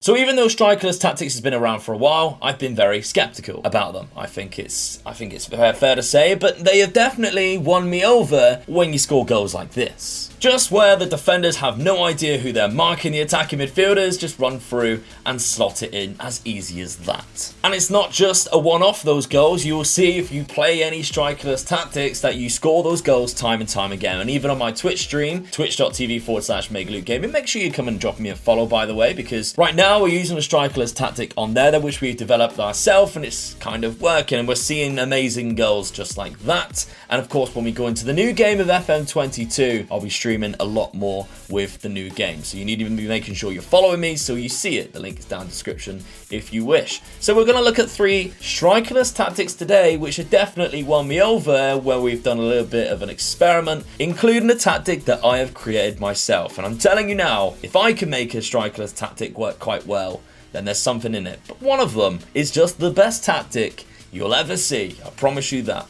So even though strikerless tactics has been around for a while, I've been very skeptical about them. I think it's fair to say, but they have definitely won me over when you score goals like this. Just where the defenders have no idea who they're marking, the attacking midfielders just run through and slot it in as easy as that. And it's not just a one-off, those goals. You will see if you play any strikerless tactics that you score those goals time and time again. And even on my Twitch stream, twitch.tv/MegaLukeGaming, make sure you come and drop me a follow, by the way, because right now we're using a strikerless tactic on there, which we've developed ourselves, and it's kind of working, and we're seeing amazing goals just like that. And of course, when we go into the new game of FM22, I'll be streaming a lot more with the new game. So you need to be making sure you're following me so you see it. The link is down in the description if you wish. So we're going to look at 3 strikerless tactics today, which have definitely won me over, where we've done a little bit of an experiment, including a tactic that I have created myself. And I'm telling you now, if I can make a strikerless tactic work quite well, then there's something in it. But one of them is just the best tactic you'll ever see. I promise you that.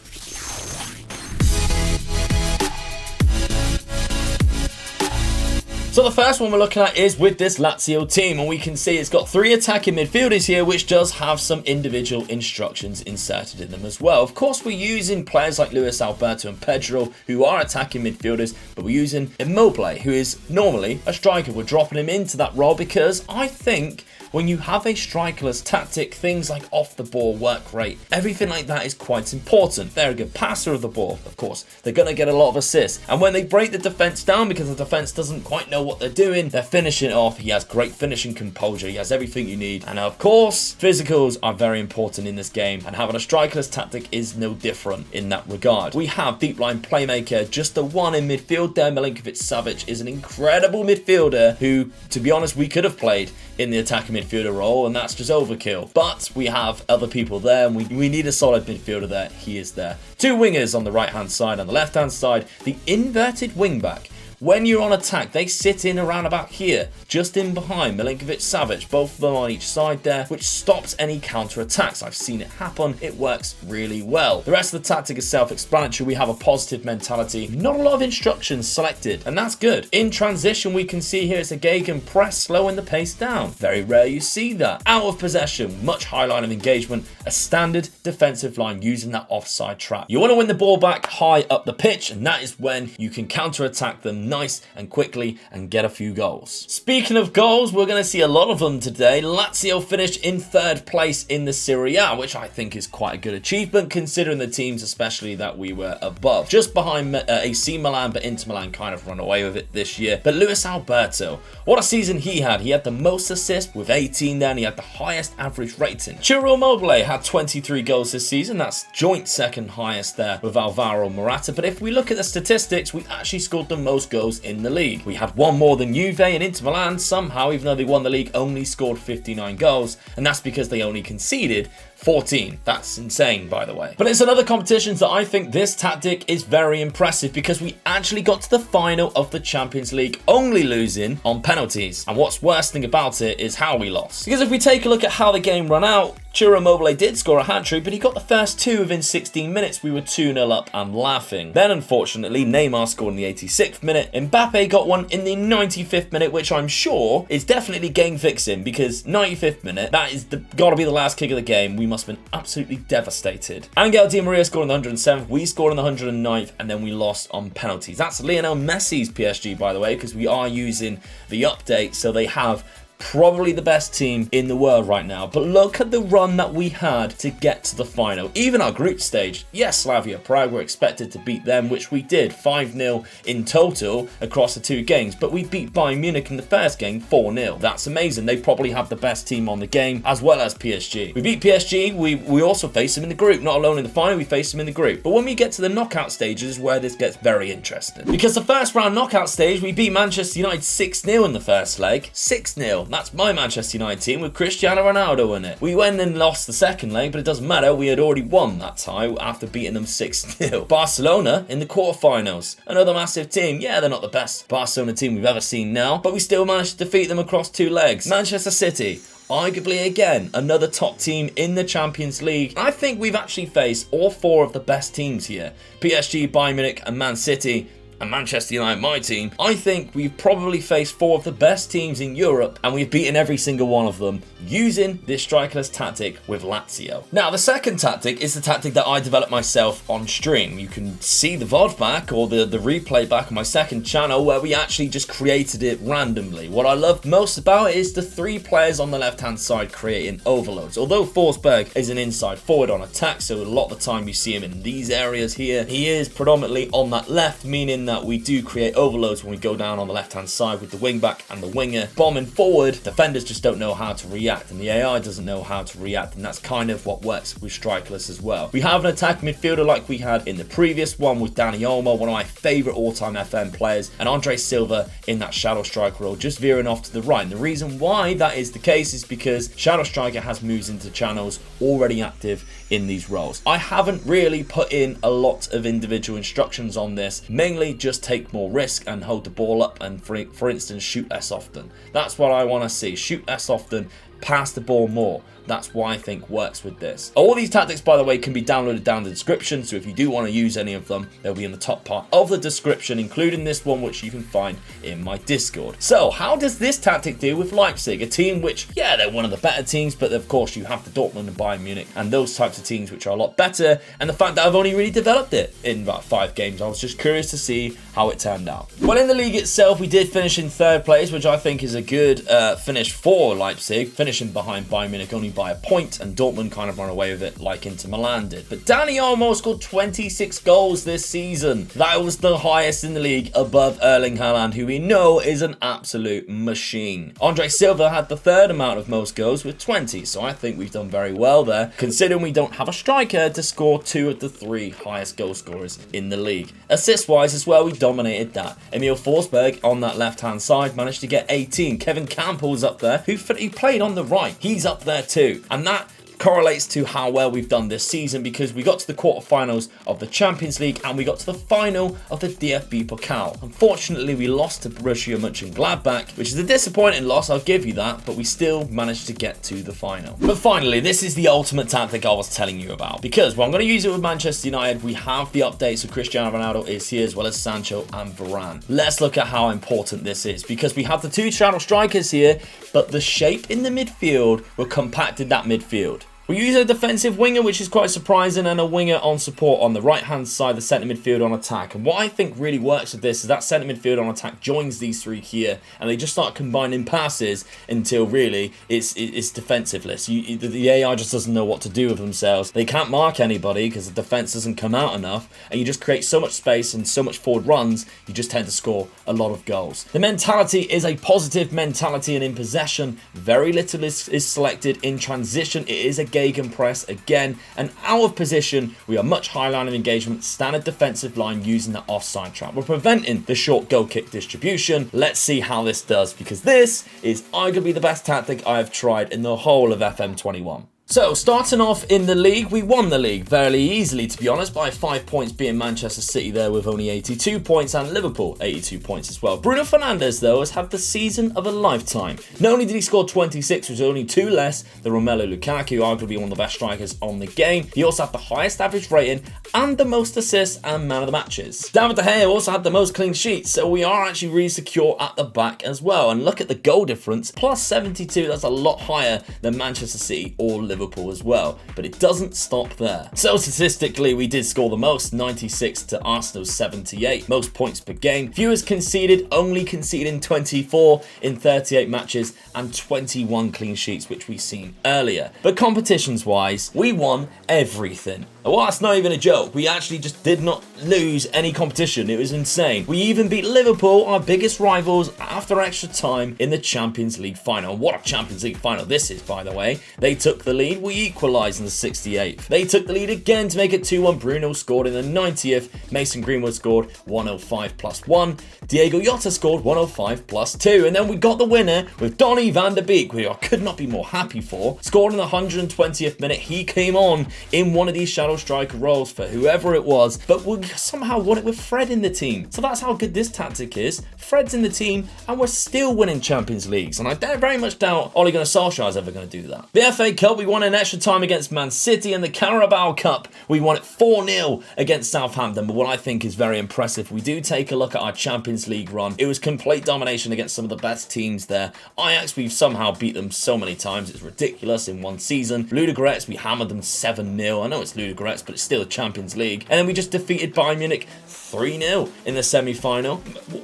So the first one we're looking at is with this Lazio team, and we can see it's got 3 attacking midfielders here, which does have some individual instructions inserted in them as well. Of course, we're using players like Luis Alberto and Pedro, who are attacking midfielders, but we're using Immobile, who is normally a striker. We're dropping him into that role because I think when you have a strikerless tactic, things like off the ball work rate, everything like that is quite important. They're a good passer of the ball, of course. They're going to get a lot of assists. And when they break the defense down because the defense doesn't quite know what they're doing, they're finishing it off. He has great finishing composure. He has everything you need. And of course, physicals are very important in this game, and having a strikerless tactic is no different in that regard. We have deep line playmaker, just the one in midfield there. Milinkovic-Savic is an incredible midfielder who, to be honest, we could have played in the attacking midfielder role, and that's just overkill. But we have other people there, and we need a solid midfielder there. He is there. 2 wingers on the right-hand side. On the left-hand side, the inverted wing-back. When you're on attack, they sit in around about here, just in behind Milinkovic-Savic, both of them on each side there, which stops any counter-attacks. I've seen it happen. It works really well. The rest of the tactic is self-explanatory. We have a positive mentality, not a lot of instructions selected, and that's good. In transition, we can see here it's a Gegen press, slowing the pace down. Very rare you see that. Out of possession, much high line of engagement, a standard defensive line using that offside trap. You want to win the ball back high up the pitch, and that is when you can counter-attack them nice and quickly and get a few goals. Speaking of goals, we're going to see a lot of them today. Lazio finished in 3rd place in the Serie A, which I think is quite a good achievement considering the teams especially that we were above. Just behind AC Milan, but Inter Milan kind of run away with it this year. But Luis Alberto, what a season he had. He had the most assists with 18 there, and he had the highest average rating. Ciro Immobile had 23 goals this season. That's joint 2nd highest there with Alvaro Morata. But if we look at the statistics, we actually scored the most goals in the league. We had 1 more than Juve, and Inter Milan somehow, even though they won the league, only scored 59 goals, and that's because they only conceded 14. That's insane, by the way. But it's another competition that I think this tactic is very impressive because we actually got to the final of the Champions League only losing on penalties. And what's worst thing about it is how we lost. Because if we take a look at how the game ran out, Ciro Immobile did score a hat-trick, but he got the first 2 within 16 minutes. We were 2-0 up and laughing. Then, unfortunately, Neymar scored in the 86th minute. Mbappe got one in the 95th minute, which I'm sure is definitely game fixing because 95th minute, that is got to be the last kick of the game. We must have been absolutely devastated. Angel Di Maria scored in the 107th. We scored in the 109th, and then we lost on penalties. That's Lionel Messi's PSG, by the way, because we are using the update, so they have probably the best team in the world right now. But look at the run that we had to get to the final. Even our group stage, yes, Slavia Prague were expected to beat them, which we did, 5-0 in total across the 2 games, but we beat Bayern Munich in the first game 4-0. That's amazing. They probably have the best team on the game, as well as PSG. We beat PSG, we also faced them in the group, not alone in the final, we faced them in the group. But when we get to the knockout stages is where this gets very interesting. Because the first round knockout stage, we beat Manchester United 6-0 in the first leg. 6-0. That's my Manchester United team with Cristiano Ronaldo in it. We went and lost the second leg, but it doesn't matter. We had already won that tie after beating them 6-0. Barcelona in the quarterfinals. Another massive team. Yeah, they're not the best Barcelona team we've ever seen now, but we still managed to defeat them across 2 legs. Manchester City, arguably again another top team in the Champions League. I think we've actually faced all 4 of the best teams here. PSG, Bayern Munich and Man City. and Manchester United, my team, I think we've probably faced 4 of the best teams in Europe, and we've beaten every single one of them using this strikerless tactic with Lazio. Now, the second tactic is the tactic that I developed myself on stream. You can see the VOD back or the replay back on my second channel where we actually just created it randomly. What I love most about it is the 3 players on the left-hand side creating overloads. Although Forsberg is an inside forward on attack, so a lot of the time you see him in these areas here, he is predominantly on that left, meaning that we do create overloads when we go down on the left-hand side with the wing-back and the winger bombing forward. Defenders just don't know how to react, and the AI doesn't know how to react, and that's kind of what works with Strikerless as well. We have an attack midfielder like we had in the previous one with Dani Olmo, one of my favourite all-time FM players, and Andre Silva in that shadow striker role, just veering off to the right. And the reason why that is the case is because Shadow Striker has moves into channels already active in these roles. I haven't really put in a lot of individual instructions on this, mainly just take more risk and hold the ball up and for instance shoot less often. That's what I want to see, shoot less often, pass the ball more. That's what I think works with this. All these tactics, by the way, can be downloaded down in the description, so if you do want to use any of them, they'll be in the top part of the description, including this one, which you can find in my Discord. So, how does this tactic do with Leipzig? A team which, yeah, they're one of the better teams, but of course you have the Dortmund and Bayern Munich and those types of teams which are a lot better, and the fact that I've only really developed it in about 5 games, I was just curious to see how it turned out. Well, in the league itself, we did finish in 3rd place, which I think is a good finish for Leipzig, finishing behind Bayern Munich only by a point, and Dortmund kind of run away with it like Inter Milan did. But Dani Olmo scored 26 goals this season. That was the highest in the league, above Erling Haaland, who we know is an absolute machine. Andre Silva had the 3rd amount of most goals with 20, so I think we've done very well there, considering we don't have a striker to score 2 of the 3 highest goal scorers in the league. Assist-wise as well, we dominated that. Emil Forsberg on that left-hand side managed to get 18. Kevin Campbell's up there, who played on the right. He's up there too. And that correlates to how well we've done this season, because we got to the quarterfinals of the Champions League and we got to the final of the DFB Pokal. Unfortunately, we lost to Borussia Mönchengladbach, which is a disappointing loss, I'll give you that, but we still managed to get to the final. But finally, this is the ultimate tactic I was telling you about, because well, I'm going to use it with Manchester United. We have the updates of Cristiano Ronaldo is here, as well as Sancho and Varane. Let's look at how important this is, because we have the 2 shadow strikers here, but the shape in the midfield will compact in that midfield. We use a defensive winger, which is quite surprising, and a winger on support on the right-hand side, the centre midfield on attack. And what I think really works with this is that centre midfield on attack joins these 3 here, and they just start combining passes until really it's defensiveless. The AI just doesn't know what to do with themselves. They can't mark anybody because the defence doesn't come out enough, and you just create so much space and so much forward runs, you just tend to score a lot of goals. The mentality is a positive mentality, and in possession, very little is selected. In transition, it is a gegenpress again, and out of position we are much higher line of engagement, standard defensive line using the offside trap. We're preventing the short goal kick distribution. Let's see how this does, because this is arguably the best tactic I have tried in the whole of FM21. So, starting off in the league, we won the league fairly easily, to be honest, by 5 points, being Manchester City there with only 82 points, and Liverpool 82 points as well. Bruno Fernandes, though, has had the season of a lifetime. Not only did he score 26, which is only 2 less than Romelu Lukaku, arguably one of the best strikers on the game, he also had the highest average rating and the most assists and man of the matches. David De Gea also had the most clean sheets, so we are actually really secure at the back as well. And look at the goal difference, plus 72, that's a lot higher than Manchester City or Liverpool as well, but it doesn't stop there. So statistically, we did score the most, 96 to Arsenal's 78, most points per game. Fewest conceded, only conceding 24 in 38 matches, and 21 clean sheets, which we've seen earlier. But competitions wise, we won everything. Well, that's not even a joke. We actually just did not lose any competition. It was insane. We even beat Liverpool, our biggest rivals, after extra time in the Champions League final. What a Champions League final this is, by the way. They took the lead. We equalised in the 68th. They took the lead again to make it 2-1. Bruno scored in the 90th. Mason Greenwood scored 105 plus 1. Diego Jota scored 105 plus 2. And then we got the winner with Donny van de Beek, who I could not be more happy for. Scored in the 120th minute. He came on in one of these shadow striker roles for whoever it was, but we somehow won it with Fred in the team. So that's how good this tactic is. Fred's in the team, and we're still winning Champions Leagues. And I very much doubt Ole Gunnar Solskjaer is ever going to do that. The FA Cup, we won in extra time against Man City, and the Carabao Cup, we won it 4-0 against Southampton. But what I think is very impressive, we do take a look at our Champions League run. It was complete domination against some of the best teams there. Ajax, we've somehow beat them so many times. It's ridiculous in one season. Ludogorets, we hammered them 7-0. I know it's Ludogorets, but it's still a Champions League. And then we just defeated Bayern Munich 3-0 in the semi-final.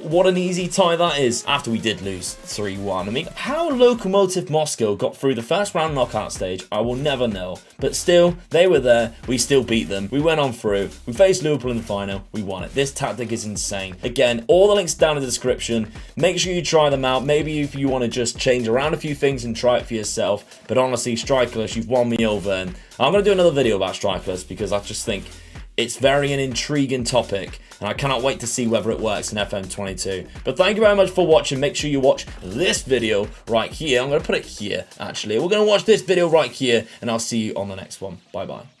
What an easy tie that is after we did lose 3-1. I mean, how Lokomotiv Moscow got through the first round knockout stage, I will never know. But still, they were there. We still beat them. We went on through. We faced Liverpool in the final. We won it. This tactic is insane. Again, all the links down in the description. Make sure you try them out. Maybe if you want to just change around a few things and try it for yourself. But honestly, Strikerless, you've won me over. And I'm going to do another video about Strikerless because I just think it's very an intriguing topic, and I cannot wait to see whether it works in FM22. But thank you very much for watching. Make sure you watch this video right here. I'm going to put it here, actually. We're going to watch this video right here, and I'll see you on the next one. Bye-bye.